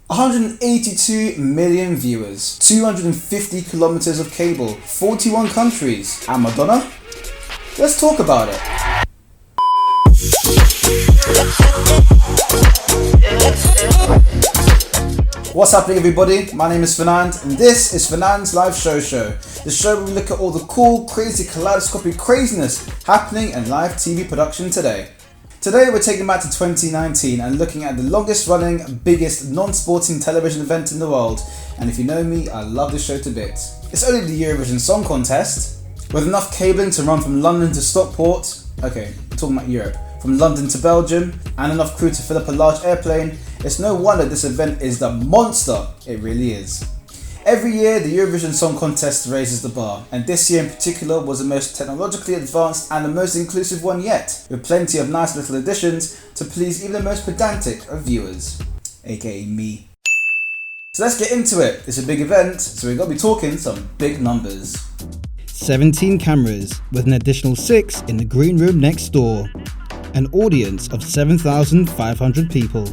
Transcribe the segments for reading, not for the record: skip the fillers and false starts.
182 million viewers, 250 kilometers of cable, 41 countries, and Madonna? Let's talk about it. What's happening, everybody? My name is Fernand, and this is Fernand's Live Show. The show where we look at all the cool, crazy, kaleidoscopic craziness happening in live TV production today. Today we're taking back to 2019 and looking at the longest running, biggest non-sporting television event in the world. And if you know me, I love this show to bits. It's only the Eurovision Song Contest, with enough cabling to run from London to Stockport, okay, I'm talking about Europe, from London to Belgium, and enough crew to fill up a large airplane. It's no wonder this event is the monster it really is. Every year, the Eurovision Song Contest raises the bar, and this year in particular was the most technologically advanced and the most inclusive one yet, with plenty of nice little additions to please even the most pedantic of viewers, aka me. So let's get into it. It's a big event, so we're going to be talking some big numbers. 17 cameras, with an additional 6 in the green room next door. An audience of 7,500 people.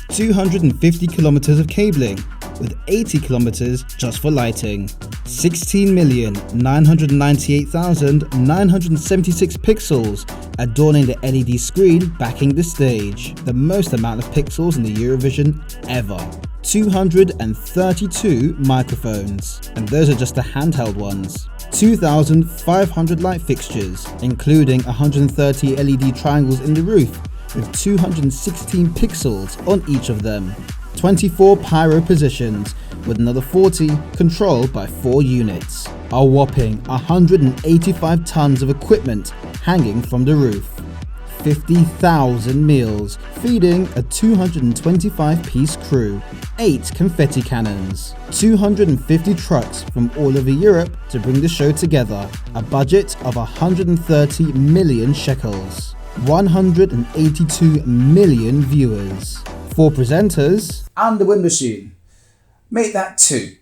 250 kilometers of cabling, with 80 kilometers just for lighting. 16,998,976 pixels adorning the LED screen backing the stage. The most amount of pixels in the Eurovision ever. 232 microphones, and those are just the handheld ones. 2,500 light fixtures, including 130 LED triangles in the roof, with 216 pixels on each of them. 24 pyro positions, with another 40 controlled by 4 units. A whopping 185 tons of equipment hanging from the roof. 50,000 meals, feeding a 225-piece crew. 8 confetti cannons. 250 trucks from all over Europe to bring the show together. A budget of 130 million shekels. 182 million viewers. 4 presenters. And the wind machine. Make that 2.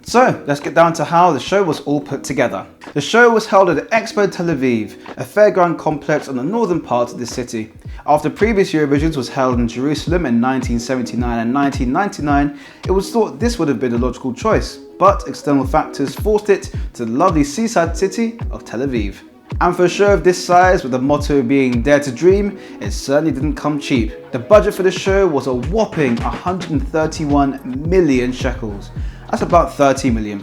So, let's get down to how the show was all put together. The show was held at the Expo Tel Aviv, a fairground complex on the northern part of the city. After previous Eurovisions was held in Jerusalem in 1979 and 1999, it was thought this would have been a logical choice, but external factors forced it to the lovely seaside city of Tel Aviv. And for a show of this size, with the motto being Dare to Dream, it certainly didn't come cheap. The budget for the show was a whopping 131 million shekels. That's about £30 million.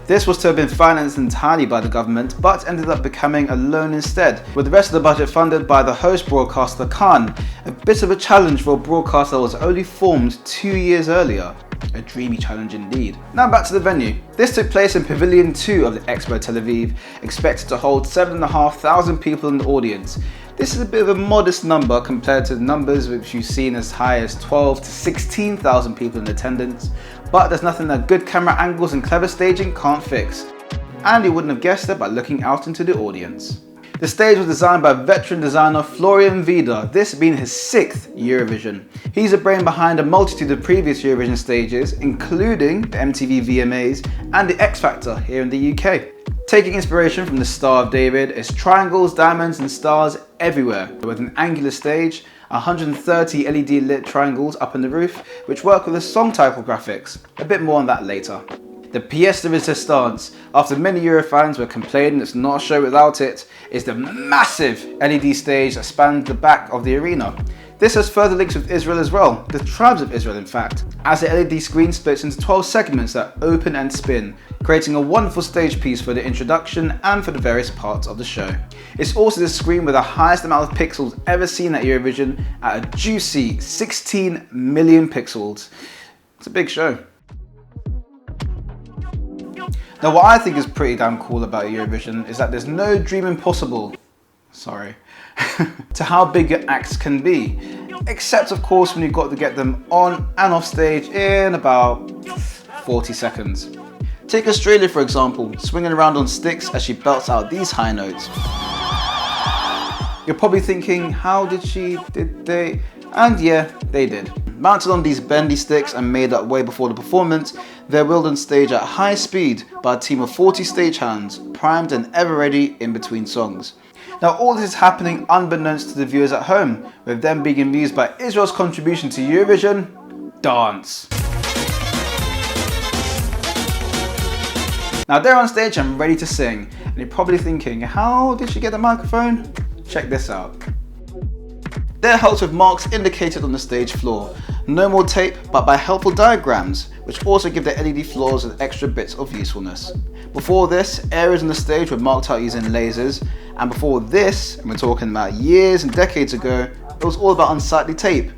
This was to have been financed entirely by the government, but ended up becoming a loan instead, with the rest of the budget funded by the host broadcaster Khan. A bit of a challenge for a broadcaster that was only formed 2 years earlier. A dreamy challenge indeed. Now back to the venue. This took place in Pavilion 2 of the Expo Tel Aviv, expected to hold 7,500 people in the audience. This is a bit of a modest number compared to the numbers which you've seen as high as 12 to 16,000 people in attendance, but there's nothing that good camera angles and clever staging can't fix. And you wouldn't have guessed it by looking out into the audience. The stage was designed by veteran designer Florian Wieder, this being his 6th Eurovision. He's the brain behind a multitude of previous Eurovision stages, including the MTV VMAs and the X Factor here in the UK. Taking inspiration from the Star of David, it's triangles, diamonds and stars everywhere, with an angular stage, 130 LED lit triangles up on the roof, which work with the song title graphics. A bit more on that later. The pièce de résistance, after many Eurofans were complaining it's not a show without it, is the massive LED stage that spans the back of the arena. This has further links with Israel as well, the tribes of Israel in fact, as the LED screen splits into 12 segments that open and spin, creating a wonderful stage piece for the introduction and for the various parts of the show. It's also the screen with the highest amount of pixels ever seen at Eurovision at a juicy 16 million pixels. It's a big show. Now what I think is pretty damn cool about Eurovision is that there's no dream impossible, to how big your acts can be. Except of course when you've got to get them on and off stage in about 40 seconds. Take Australia for example, swinging around on sticks as she belts out these high notes. You're probably thinking, how did they? And yeah, they did. Mounted on these bendy sticks and made up way before the performance, they're wheeled on stage at high speed by a team of 40 stagehands, primed and ever ready in between songs. Now all this is happening unbeknownst to the viewers at home, with them being amused by Israel's contribution to Eurovision, dance. Now they're on stage and ready to sing, and you're probably thinking, how did she get the microphone? Check this out. They're helped with marks indicated on the stage floor. No more tape, but by helpful diagrams, which also give the LED floors with extra bits of usefulness. Before this, areas on the stage were marked out using lasers, and before this, and we're talking about years and decades ago, it was all about unsightly tape.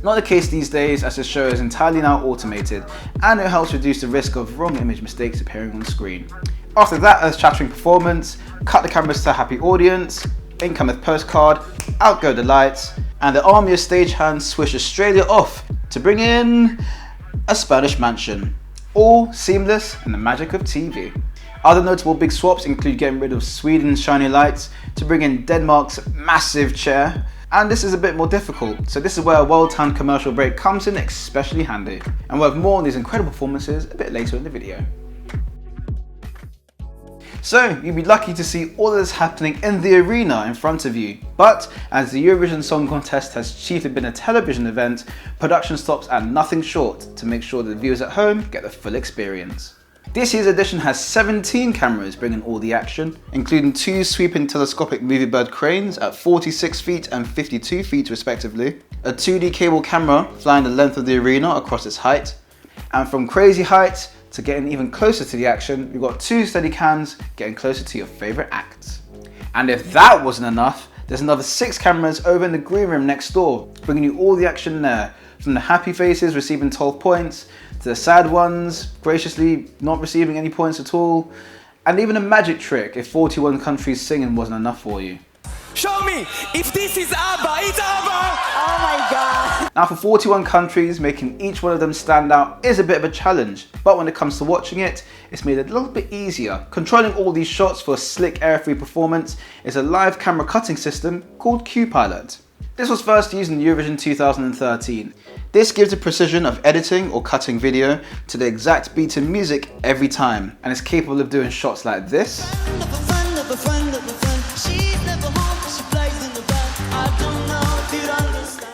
Not the case these days, as the show is entirely now automated, and it helps reduce the risk of wrong image mistakes appearing on screen. After that earth-shattering performance, cut the cameras to a happy audience, in cometh postcard, out go the lights, and the army of stagehands swish Australia off to bring in a Spanish mansion. All seamless in the magic of TV. Other notable big swaps include getting rid of Sweden's shiny lights to bring in Denmark's massive chair. And this is a bit more difficult, so this is where a well-timed commercial break comes in especially handy. And we'll have more on these incredible performances a bit later in the video. So, you'd be lucky to see all of this happening in the arena in front of you. But, as the Eurovision Song Contest has chiefly been a television event, production stops at nothing short to make sure that the viewers at home get the full experience. This year's edition has 17 cameras bringing all the action, including 2 sweeping telescopic movie bird cranes at 46 feet and 52 feet respectively, a 2D cable camera flying the length of the arena across its height, and from crazy heights to getting even closer to the action, we've got 2 steady cams getting closer to your favourite acts. And if that wasn't enough, there's another 6 cameras over in the green room next door, bringing you all the action there, from the happy faces receiving 12 points, to the sad ones graciously not receiving any points at all, and even a magic trick if 41 countries singing wasn't enough for you. Show me if this is ABBA, it's ABBA! Oh my god! Now for 41 countries, making each one of them stand out is a bit of a challenge, but when it comes to watching it, it's made a little bit easier. Controlling all these shots for a slick air-free performance is a live camera cutting system called CuePilot. This was first used in Eurovision 2013. This gives the precision of editing or cutting video to the exact beat and music every time, and is capable of doing shots like this,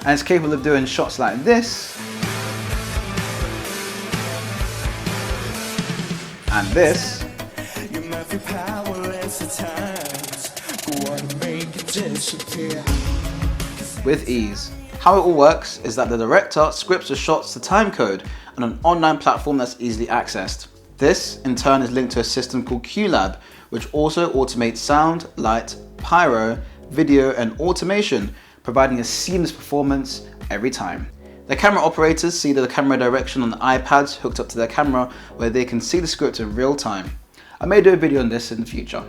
and it's capable of doing shots like this, and this, with ease. How it all works is that the director scripts the shots to timecode on an online platform that's easily accessed. This, in turn, is linked to a system called QLab, which also automates sound, light, pyro, video, and automation, providing a seamless performance every time. The camera operators see the camera direction on the iPads hooked up to their camera, where they can see the script in real time. I may do a video on this in the future.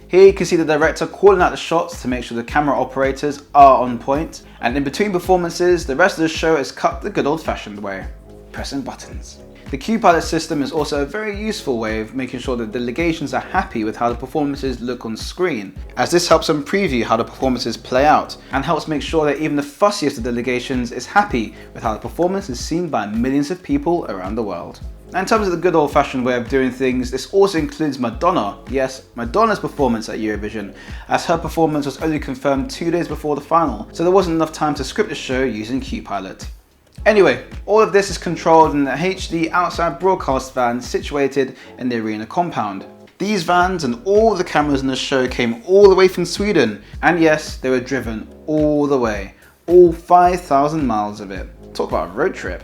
Here you can see the director calling out the shots to make sure the camera operators are on point, and in between performances, the rest of the show is cut the good old-fashioned way, pressing buttons. The CuePilot system is also a very useful way of making sure that delegations are happy with how the performances look on screen, as this helps them preview how the performances play out, and helps make sure that even the fussiest of delegations is happy with how the performance is seen by millions of people around the world. Now, in terms of the good old-fashioned way of doing things, this also includes Madonna. Yes, Madonna's performance at Eurovision, as her performance was only confirmed 2 days before the final, so there wasn't enough time to script the show using CuePilot. Anyway, all of this is controlled in an HD outside broadcast van situated in the arena compound. These vans and all the cameras in the show came all the way from Sweden, and yes, they were driven all the way, all 5,000 miles of it. Talk about a road trip.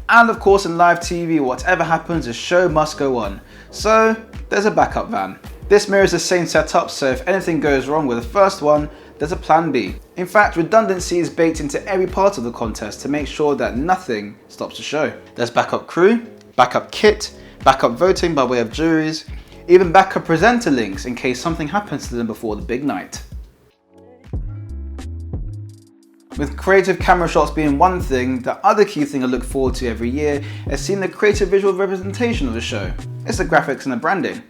And of course, in live TV, whatever happens, the show must go on. So there's a backup van. This mirrors the same setup, so if anything goes wrong with the first one, there's a plan B. In fact, redundancy is baked into every part of the contest to make sure that nothing stops the show. There's backup crew, backup kit, backup voting by way of juries, even backup presenter links in case something happens to them before the big night. With creative camera shots being one thing, the other key thing I look forward to every year is seeing the creative visual representation of the show. It's the graphics and the branding.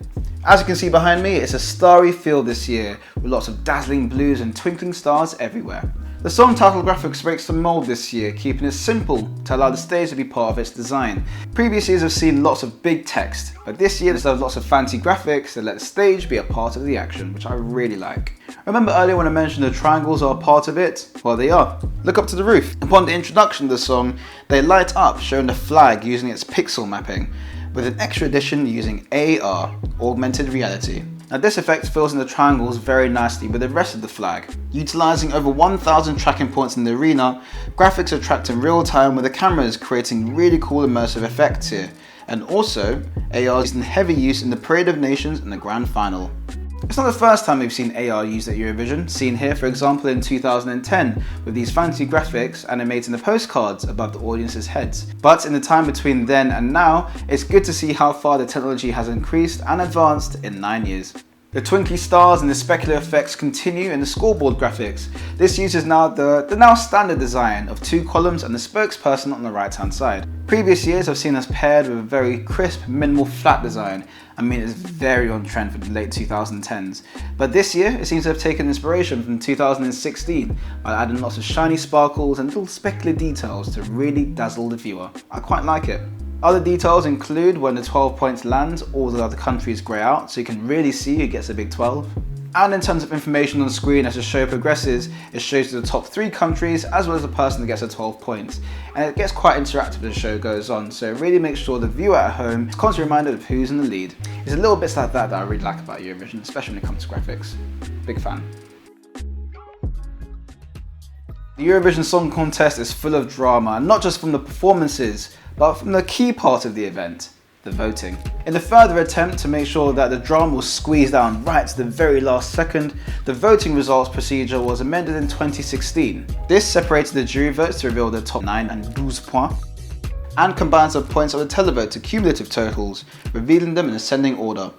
As you can see behind me, it's a starry field this year, with lots of dazzling blues and twinkling stars everywhere. The song title graphics breaks the mold this year, keeping it simple to allow the stage to be part of its design. Previous years have seen lots of big text, but this year there's lots of fancy graphics that let the stage be a part of the action, which I really like. Remember earlier when I mentioned the triangles are a part of it? Well, they are. Look up to the roof. Upon the introduction of the song, they light up, showing the flag using its pixel mapping, with an extra addition using AR, augmented reality. Now this effect fills in the triangles very nicely with the rest of the flag. Utilising over 1,000 tracking points in the arena, graphics are tracked in real time with the cameras creating really cool immersive effects here. And also, AR is in heavy use in the Parade of Nations and the Grand Final. It's not the first time we've seen AR used at Eurovision, seen here for example in 2010 with these fancy graphics animating the postcards above the audience's heads. But in the time between then and now, it's good to see how far the technology has increased and advanced in 9 years. The twinkly stars and the specular effects continue in the scoreboard graphics. This uses now the now standard design of 2 columns and the spokesperson on the right hand side. Previous years have seen us paired with a very crisp, minimal flat design. I mean, it's very on trend for the late 2010s. But this year, it seems to have taken inspiration from 2016 by adding lots of shiny sparkles and little specular details to really dazzle the viewer. I quite like it. Other details include when the 12 points lands, all the other countries grey out, so you can really see who gets a big 12. And in terms of information on screen as the show progresses, it shows you the top 3 countries as well as the person that gets the 12 points. And it gets quite interactive as the show goes on, so it really makes sure the viewer at home is constantly reminded of who's in the lead. It's a little bits like that I really like about Eurovision, especially when it comes to graphics. Big fan. The Eurovision Song Contest is full of drama, not just from the performances, but from the key part of the event, the voting. In a further attempt to make sure that the drama was squeezed down right to the very last second, the voting results procedure was amended in 2016. This separated the jury votes to reveal the top 9 and 12 points, and combines the points of the televote to cumulative totals, revealing them in ascending order.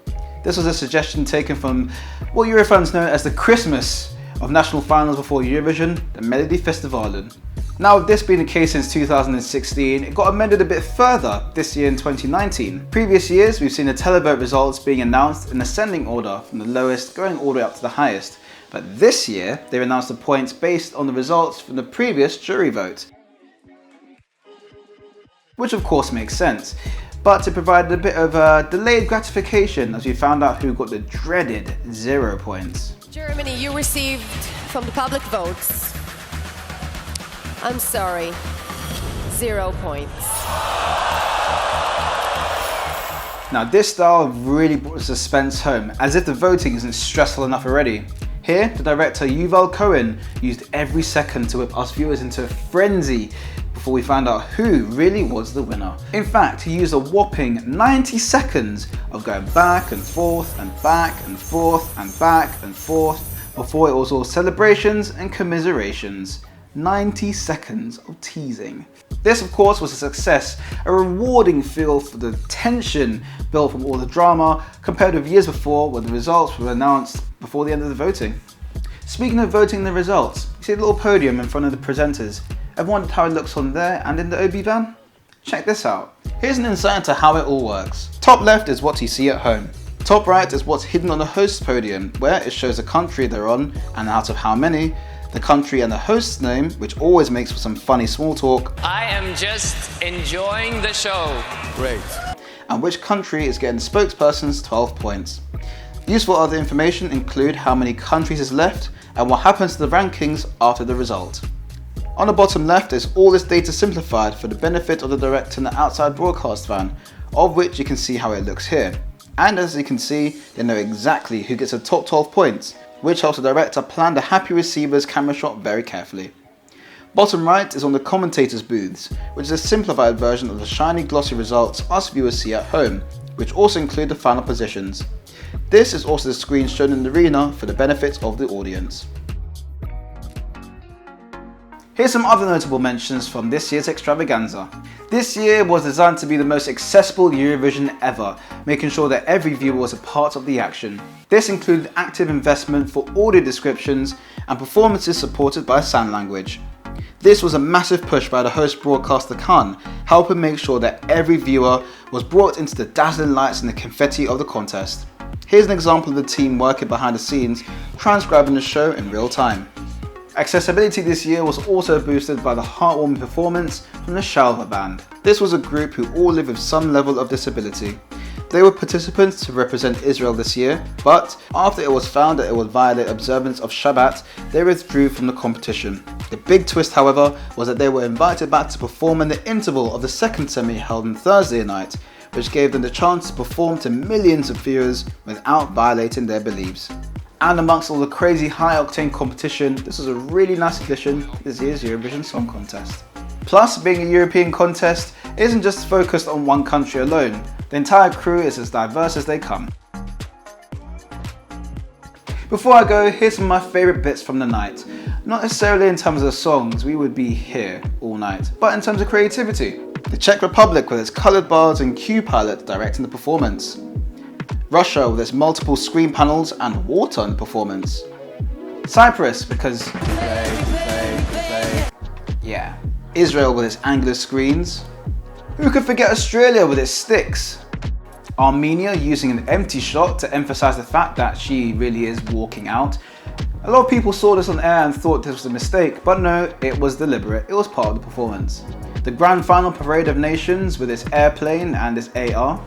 This was a suggestion taken from what Eurofans know as the Christmas of national finals before Eurovision, the Melody Festivalen. Now, with this being the case since 2016, it got amended a bit further this year in 2019. Previous years, we've seen the televote results being announced in ascending order from the lowest going all the way up to the highest. But this year, they've announced the points based on the results from the previous jury vote. Which of course makes sense, but it provided a bit of delayed gratification as we found out who got the dreaded 0 points. Germany, you received from the public votes. I'm sorry, 0 points. Now this style really brought the suspense home, as if the voting isn't stressful enough already. Here, the director Yuval Cohen used every second to whip us viewers into a frenzy before we found out who really was the winner. In fact, he used a whopping 90 seconds of going back and forth and back and forth and back and forth before it was all celebrations and commiserations. 90 seconds of teasing. This of course was a success, a rewarding feel for the tension built from all the drama compared with years before when the results were announced before the end of the voting. Speaking of voting the results, you see the little podium in front of the presenters. Ever wondered how it looks on there and in the OB van? Check this out. Here's an insight into how it all works. Top left is what you see at home. Top right is what's hidden on the host's podium, where it shows the country they're on and out of how many, the country and the host's name, which always makes for some funny small talk. I am just enjoying the show. Great. And which country is getting the spokesperson's 12 points. Useful other information include how many countries is left and what happens to the rankings after the result. On the bottom left is all this data simplified for the benefit of the director and the outside broadcast fan, of which you can see how it looks here. And as you can see, they know exactly who gets the top 12 points, which helps the director plan the happy receiver's camera shot very carefully. Bottom right is on the commentators' booths, which is a simplified version of the shiny glossy results us viewers see at home, which also include the final positions. This is also the screen shown in the arena for the benefit of the audience. Here's some other notable mentions from this year's extravaganza. This year was designed to be the most accessible Eurovision ever, making sure that every viewer was a part of the action. This included active investment for audio descriptions and performances supported by sign language. This was a massive push by the host broadcaster Khan, helping make sure that every viewer was brought into the dazzling lights and the confetti of the contest. Here's an example of the team working behind the scenes, transcribing the show in real time. Accessibility this year was also boosted by the heartwarming performance from the Ciao For Band. This was a group who all live with some level of disability. They were participants to represent Israel this year, but after it was found that it would violate observance of Shabbat, they withdrew from the competition. The big twist, however, was that they were invited back to perform in the interval of the second semi held on Thursday night, which gave them the chance to perform to millions of viewers without violating their beliefs. And amongst all the crazy high-octane competition, this was a really nice addition to this year's Eurovision Song Contest. Plus, being a European contest isn't just focused on one country alone. The entire crew is as diverse as they come. Before I go, here's some of my favourite bits from the night. Not necessarily in terms of the songs, we would be here all night, but in terms of creativity. The Czech Republic with its coloured bars and CuePilot directing the performance. Russia with its multiple screen panels and water in the performance. Cyprus because yeah. Israel with its angular screens. Who could forget Australia with its sticks? Armenia using an empty shot to emphasize the fact that she really is walking out. A lot of people saw this on air and thought this was a mistake, but no, it was deliberate, it was part of the performance. The grand final parade of nations with its airplane and its AR.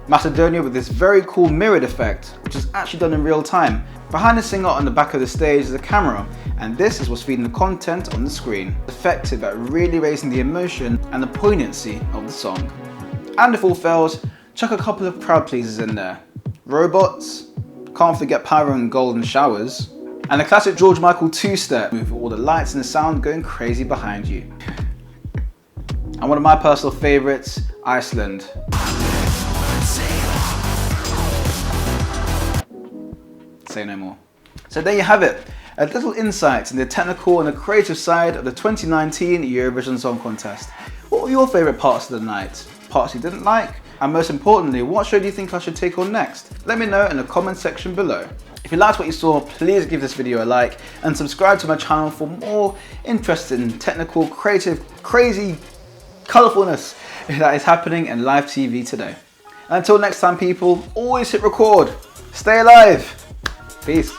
Macedonia with this very cool mirrored effect, which is actually done in real time. Behind the singer on the back of the stage is a camera, and this is what's feeding the content on the screen. Effective at really raising the emotion and the poignancy of the song. And if all fails, chuck a couple of crowd pleasers in there. Robots, can't forget pyro and golden showers, and a classic George Michael two-step with all the lights and the sound going crazy behind you. And one of my personal favourites, Iceland. Say no more. So there you have it, a little insight into the technical and the creative side of the 2019 Eurovision Song Contest. What were your favourite parts of the night? Parts you didn't like? And most importantly, what show do you think I should take on next? Let me know in the comment section below. If you liked what you saw, please give this video a like and subscribe to my channel for more interesting, technical, creative, crazy colourfulness that is happening in live TV today. And until next time people, always hit record. Stay alive. Peace.